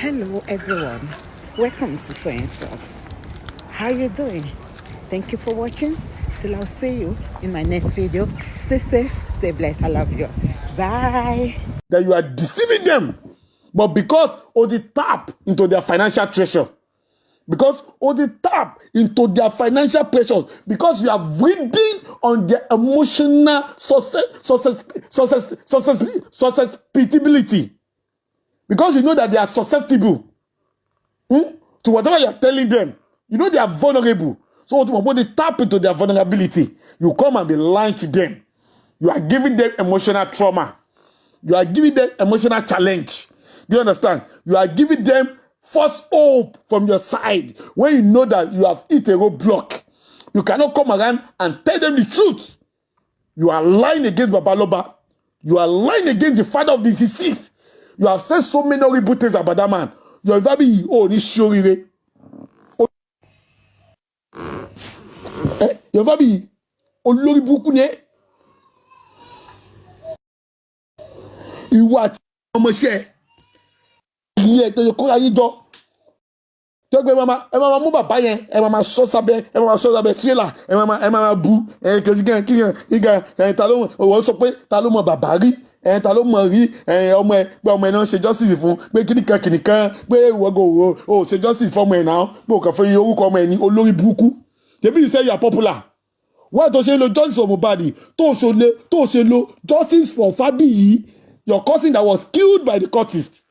Hello everyone, welcome to Toyeen Talks. How you doing? Thank you for watching. Till I'll see you in my next video. Stay safe, stay blessed. I love you. Bye. That you are deceiving them, but because of the tap into their financial treasure, because of the tap into their financial pressures, because you are reading on their emotional susceptibility, because you know that they are susceptible to whatever you are telling them. You know they are vulnerable. So when they tap into their vulnerability, you come and be lying to them. You are giving them emotional trauma. You are giving them emotional challenge. Do you understand? You are giving them false hope from your side when you know that you have hit a roadblock. You cannot come around and tell them the truth. You are lying against Babaloba. You are lying against the father of the deceased. You have said so many horrible things about that man. You are very ni shorire. You are very olórí burúkú ni. Ìwà tí ọmọọṣẹ́ ilé tó yẹ kó ayé jọ. Tó gbé mama mú bàbá yẹn, ẹ máa sọ sábẹ́ trailer, ẹ máa bu kesigan iga ta ló wọ́n sọ pé ta ló mọ bàbá rí, ta ló mọ rí ọmọ ẹ pé ọmọ ẹ náà ṣe justice fún pé kìnìkan pé ìwọ́gò ò ṣe justice fún ọmọ ẹ náà pé òkàn fún orúkọ ọmọ ẹ ní olórí burúkú. Ṣebí you say you are popular. Why tó ṣe lo justice for Mohbad tó ṣe lo justice for Fabiyi, your cousin that was killed by the cultist.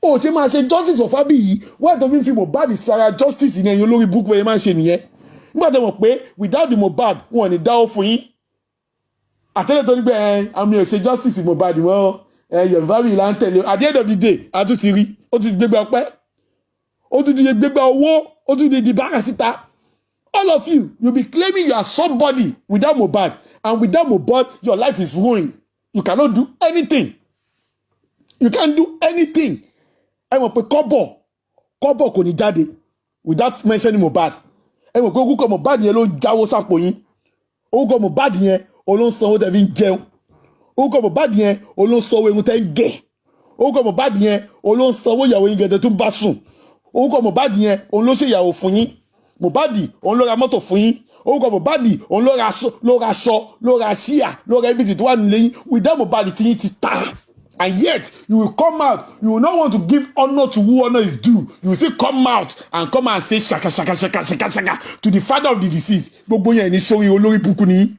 Oh, ṣe máa ṣe justice for Fabiyi. Why tó fi Mohbad sára justice ní ẹ̀yin olórí burúkú ẹ máa ṣe nìyẹn. Nígbà tó mọ̀ pé without the Mohbad wọn ò ní dáwọ́ fún yín. Àtẹ́lẹ̀ tó ní pé àmì ò ṣe justice Mohbad wọn Yomi Fabiyi là ń tẹ̀lé. At the end of the day a tún ti rí ó tún ti gbégbá ọpẹ́ ó tún ti gbégbá owó ó tún ti di bára síta. All of you be claiming you are somebody without Mohbad, and without Mohbad your life is ruined. You cannot do anything. You can't do anything. Ẹ mọ̀ pé kọ́bọ̀ kò ní jáde without mentioning Mohbad. Ẹ mọ̀ pé orúkọ Mohbad yẹn ló ń jáwó sápò yín. Orúkọ Mohbad yẹn ló ń sanwó tẹ́ fi ń jẹun. Orúkọ Mohbad yẹn ló ń sanwó irun tẹ́ ń gẹ̀. Orúkọ Mohbad yẹn ló ń sanwó ìyàwó yín gẹ̀dẹ̀ tó ń bá sùn. Orúkọ Mohbad yẹn ló ṣe ìyàwó fún yín. Mohbad òun ló ra mọ́tò fún yín. Orúkọ Mohbad òun ló ra aṣọ ló ra ṣíà ló ra everything tó wà nílé yín. Without Mohbad tí yín ti ta. And yet, you will come out. You will not want to give honor to who honor is due. You will still come out and say shaka to the father of the deceased. Gbogbo yẹn ní sórí olórí burúkú ni.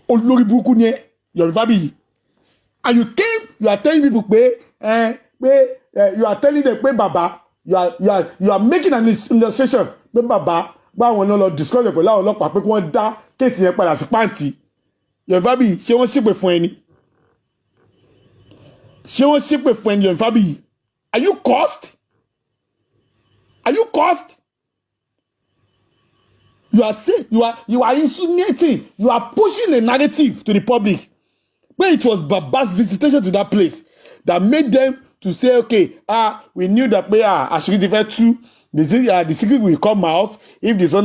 Olórí burúkú ni Yomi Fabiyi. And you are telling people you are telling them pé bàbá, you are making an illustration pé bàbá báwọn náà lọ discuss pẹ̀lú àwọn ọlọ́pàá pé kí wọ́n dá kéèsì yẹn padà sí pàǹtí. Yomi Fabiyi ṣé wọ́n ṣépè fún ẹni? Ṣé wọ́n ṣépè fún ẹni Yomi Fabiyi? Are you cursed? Are you cursed? You are sick. You are insinuating. You are pushing a narrative to the public. When it was Baba's visitation to that place that made them to say, okay, we knew that àṣírí ti fẹ́ tú. The secret will come out if so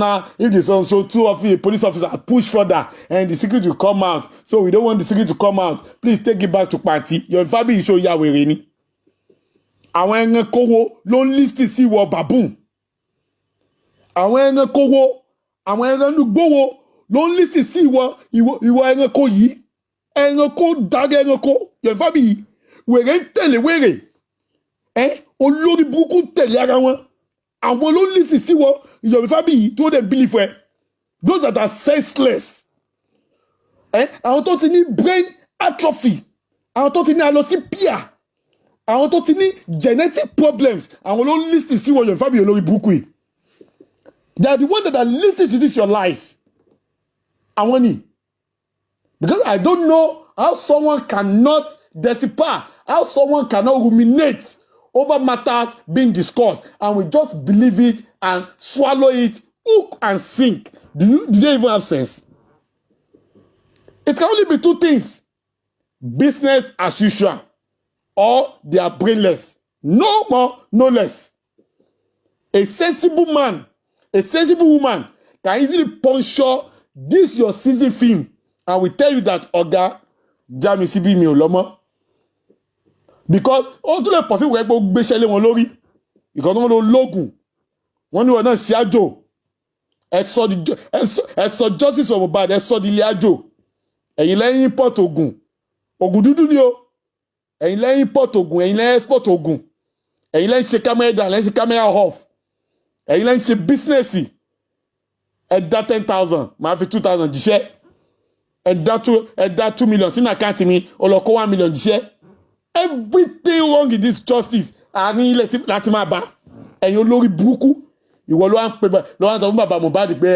two of the police officers push further and the secret will come out. So we don't want the secret to come out. Please take it back to party. Yomi Fabiyi show ya wèrè ni. Àwọn ẹranko wo ló ń lísì sí ìwọ baboon. Àwọn ẹranko wo, àwọn ẹranko wo ló ń lísì sí ìwọ ẹranko yìí. Ẹranko dárí ẹranko. Yomi Fabiyi wèrè ń tẹ̀lé wèrè. Olórí burúkú ń tẹ̀lé ara wọn. Àwọn ló lísì sí wọ Yomi Fabiyi tó dẹ̀ believe ẹ. Those that are senseless. Àwọn tó ti ní brain atrophy. Àwọn tó ti ní alopecia. Àwọn tó ti ní genetic problems. Àwọn ló lísì sí wọ Yomi Fabiyi olórí burúkú yìí. They are the ones that are listening to this your lies. Àwọn ni. Because I don't know how someone cannot decipher, how someone cannot ruminate over matters being discussed and we just believe it and swallow it hook and sink. Do they even have sense? It can only be two things: business as usual, or they are brainless. No more, no less. A sensible man, a sensible woman can easily puncture this your season film and will tell you that Oga Jami Sibi mi ò lọ́mọ. because ó tún lè possible wẹ́ pé ó gbéṣẹ́ lé wọn lórí because wọ́n lo lóògùn wọ́n ní wọn náà ṣe àjò ẹ sọ Justice For Mohbad ẹ sọ di ilé àjò ẹ̀yin lẹ́yìn import oògùn dúdú ni o ẹ̀yin lẹ́yìn import oògùn ẹ̀yin lẹ́yìn export oògùn ẹ̀yin lẹ́yìn ṣe camera down lẹ́yìn ṣe camera off ẹ̀yin lẹ́yìn ṣe business ẹ dá 10,000 máa fi 2,000 jíṣẹ́ ẹ dá 2 million sínú àkáǹtì mi ó lọ kó 1 million jíṣẹ́ everything wrong in this justice àárín ilẹ̀ láti máa bá ẹ̀yin olórí burúkú ìwọ ló wá ń pè ló wá ń sọ fún bàbá Mohbad pé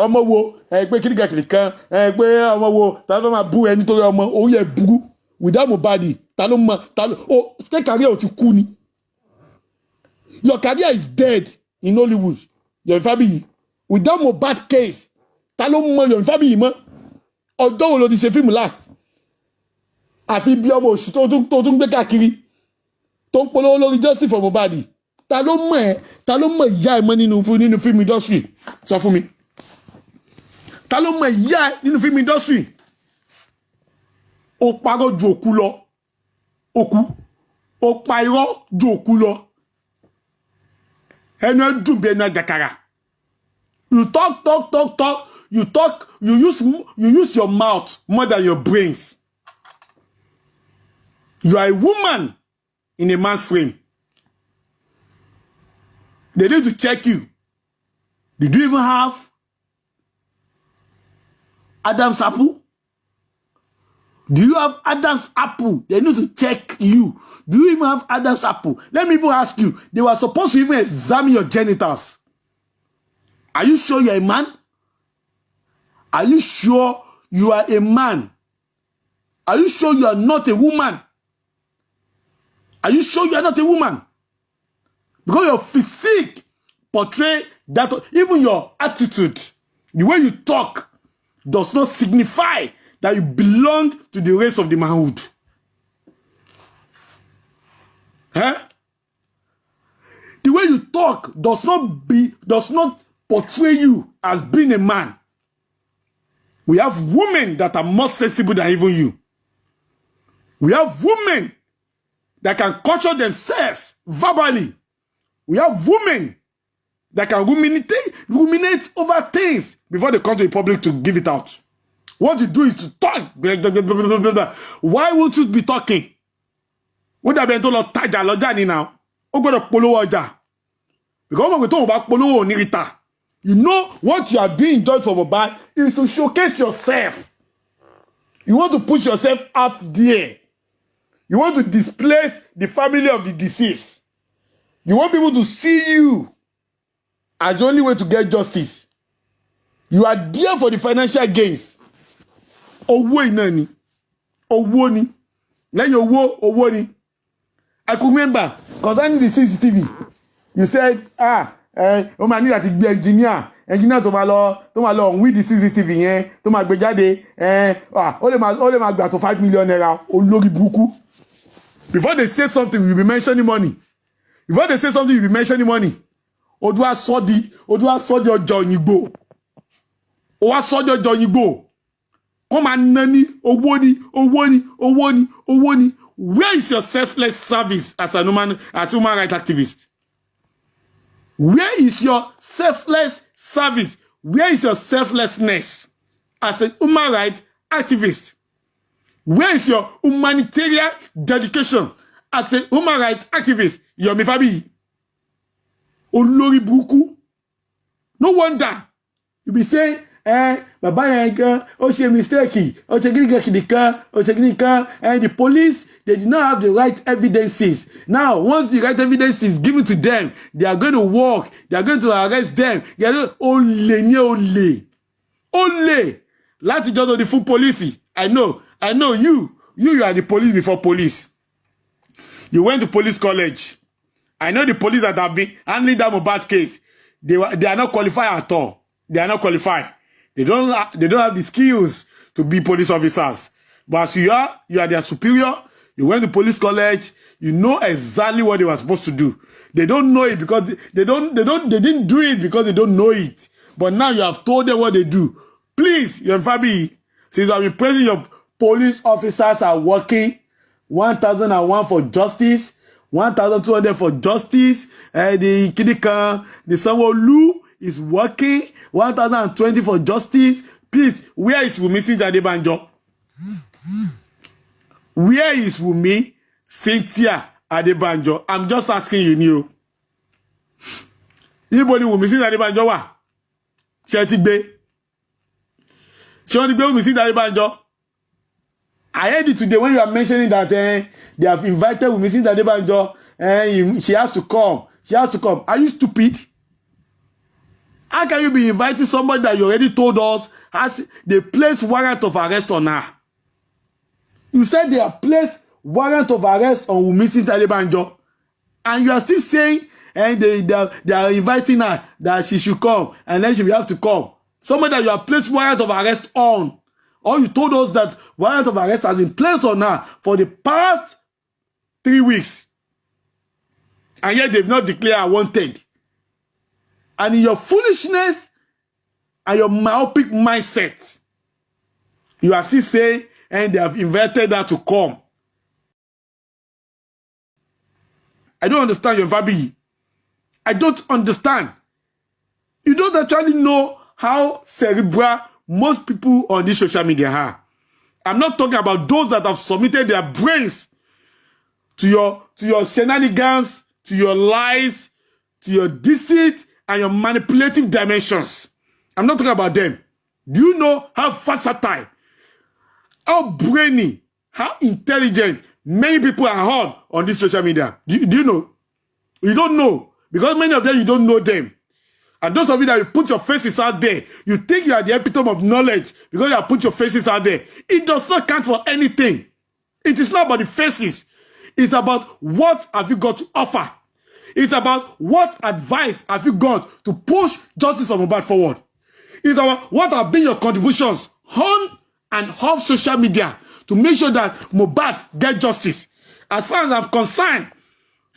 ọmọ wo pé kìnìkan pé ọmọ wo ta ló máa bú ẹ nítorí ọmọ orí ẹ burú without Mohbad ta ló ó ṣé career ò ti kú ni your career is dead in Hollywood Yomi Fabiyi without Mohbad case ta ló mọ Yomi Fabiyi mọ́ ọjọ́ wo ló ti ṣe fíìmù last àfi bí ọmọ òṣì tó tún gbé káàkiri tó ń polówó lórí Justice For Mohbad ta ló mọ̀ ìyá ẹ̀ mọ́ nínú film industry sọ fún mi ta ló mọ̀ ìyá ẹ̀ nínú film industry ó parọ́ ju òkú lọ ó pa irọ́ ju òkú lọ ẹnu ẹ dùn bí ẹnu àjàkàrà you talk you use your mouth more than your brains you are a woman in a man's frame. They need to check you. Did you even have Adam's apple? Do you have Adam's apple? They need to check you. Do you even have Adam's apple? Let me even ask you. They were supposed to even examine your genitals. Are you sure you're a man? Are you sure you are a man? Are you sure you are not a woman? Are you sure you are not a woman? Because your physique portray that, even your attitude, the way you talk, does not signify that you belong to the race of the manhood. Huh? The way you talk does not portray you as being a man. We have women that are more sensible than even you. We have women that can culture themselves verbally. We have women that can ruminate over things before they come to the public to give it out. What you do is to talk. Why would you be talking? What have been told of taja lojani now? O gbọ́dọ̀ polówó ọjà. Because when we talk about polówó onírìtà, you know what you are doing just for Mohbad is to showcase yourself. You want to push yourself out there. You want to displace the family of the deceased. You want people to see you as the only way to get justice. You are there for the financial gains. Owó iná ni. Owó ni. Lẹ́yìn owó ni. I could remember concerning the CCTV. You said, o máa ní láti gbé engineer tó máa lọ with the CCTV yẹn tó máa gbé jáde ó lè máa gbà tó 5 million naira olórí burúkú. Before they say something, you'll be mentioning money. Before they say something, you'll be mentioning money. Odua sodi ọjọ́ Òyìnbó. Ó wá sodi ọjọ́ Òyìnbó. Come and nani owó ni. Where is your selfless service as a human rights activist? Where is your selfless service? Where is your selflessness as a human rights activist? Where is your humanitarian dedication as a human rights activist? Yomi Fabiyi. Olórí burúkú. No wonder you be saying, bàbá yẹn gan, ó ṣe mistake, ó ṣe kìnìkan, and the police, they did not have the right evidences. Now, once the right evidence is given to them, they are going to walk, they are going to arrest them. They are going to Ole. Láti jọ́ the full police. I know you are the police before police. You went to police college. I know the police that have been handling that Mohbad case. They are not qualified at all. They are not qualified. They don't have the skills to be police officers. But as you are their superior. You went to police college. You know exactly what they were supposed to do. They don't know it because they didn't do it because they don't know it. But now you have told them what they do. Please, Yomi Fabiyi, since I've been praising your police officers are working, 1,001 for justice, 1,200 for justice. The Kidikan, the Sanwo-Olu is working. 1,020 for justice. Please, where is Wumi Cynthia Adebanjo? Where is Wumi Cynthia Adebanjo? I'm just asking you. Anybody Wumi Cynthia Adebanjo wa? Ṣé ti gbé? Ṣé wọ́n ti gbé Wumi Cynthia Adebanjo? I heard it today when you are mentioning that they have invited Wumi Cynthia Adebanjo and she has to come. She has to come. Are you stupid? How can you be inviting somebody that you already told us has they placed warrant of arrest on her? You said they have placed warrant of arrest on Wumi Cynthia Adebanjo, and you are still saying they are inviting her that she should come and then she will have to come. Somebody that you have placed warrant of arrest on. Or you told us that warrant of arrest has been placed on her for the past 3 weeks. And yet they've not declared her wanted. And in your foolishness and your myopic mindset, you are still saying, and they have invited her to come. I don't understand your Fabiyi. I don't understand. You don't actually know how cerebral most people on this social media are. I'm not talking about those that have submitted their brains to your shenanigans, to your lies, to your deceit, and your manipulative dimensions. I'm not talking about them. Do you know how versatile, how brainy, how intelligent many people are on this social media? Do you know? You don't know. Because many of them, you don't know them. And those of you that you put your faces out there, you think you are the epitome of knowledge because you have put your faces out there. It does not count for anything. It is not about the faces. It's about what have you got to offer. It's about what advice have you got to push Justice for Mohbad forward. It's about what have been your contributions on and off social media to make sure that Mohbad get justice. As far as I'm concerned,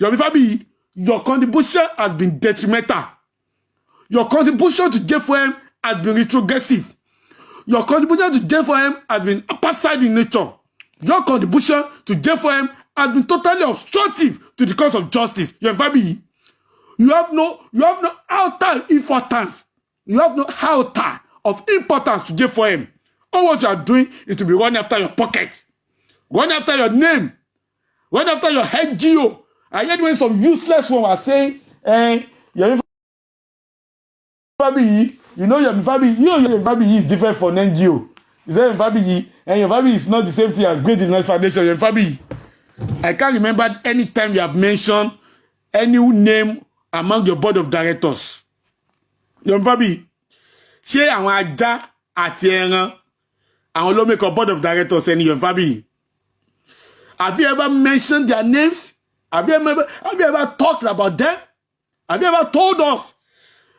Yomi Fabiyi, your contribution has been detrimental. Your contribution to J4M has been retrogressive. Your contribution to J4M has been opposite in nature. Your contribution to J4M has been totally obstructive to the cause of justice. Your Fabiyi, you have no outer importance. You have no outer of importance to J4M. All what you are doing is to be running after your pocket, running after your name, running after your head geo. I heard when some useless one was saying, Yomi Fabiyi, Yomi Fabiyi is different from NGO. You say Yomi Fabiyi, and Yomi Fabiyi is not the same thing as Great Business Foundation. Yomi Fabiyi, I can't remember any time you have mentioned any name among your board of directors. Yomi Fabiyi, ṣé àwọn ajá àti ẹran àwọn ló make a board of directors any Yomi Fabiyi? Have you ever mentioned their names? Have you ever talked about them? Have you ever told us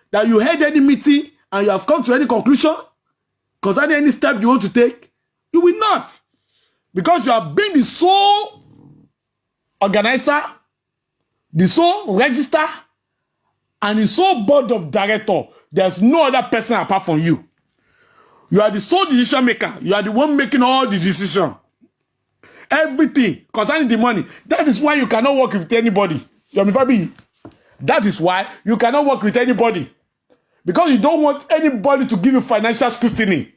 that you had any meeting and you have come to any conclusion concerning any step you want to take? You will not. Because you have been the sole organizer, the sole register, and the sole board of director. There's no other person apart from you. You are the sole decision maker. You are the one making all the decision. Everything concerning the money. That is why you cannot work with anybody. Yomi Fabiyi. That is why you cannot work with anybody. Because you don't want anybody to give you financial scrutiny.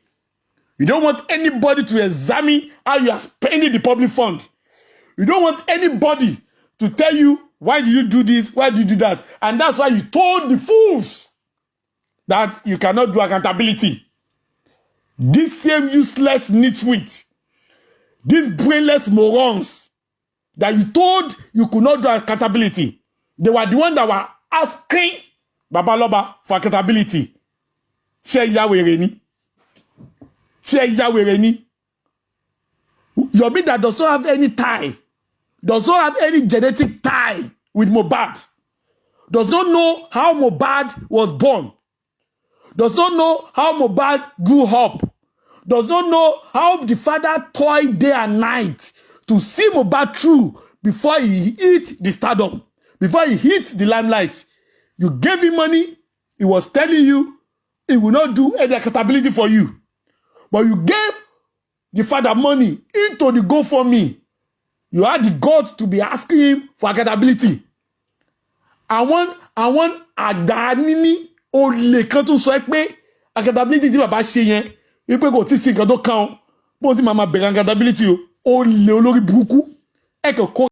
You don't want anybody to examine how you are spending the public fund. You don't want anybody to tell you, why did you do this? Why did you do that? And that's why you told the fools that you cannot do accountability. This same useless nitwit, these brainless morons that you told you could not do accountability, they were the ones that were asking Babaloba for accountability. Shey Yahweh ni. Shey Yahweh ni. Yomi that does not have any tie, does not have any genetic tie with Mohbad, does not know how Mohbad was born, does not know how Mohbad grew up, does not know how the father toiled day and night to see Mohbad through before he hit the stardom, before he hit the limelight. You gave him money, he was telling you he will not do any accountability for you. But you gave the father money into the GoFundMe. you had the guts to be asking him for accountability. Àwọn àgbà níní olè kan tún sọ pé accountability tí bàbá ṣe yẹn wípé kò tí sí nǹkan tó kàn ó bóun tí màá máa bẹ̀rẹ̀ accountability o olè olórí burúkú ẹ̀kọ́ kó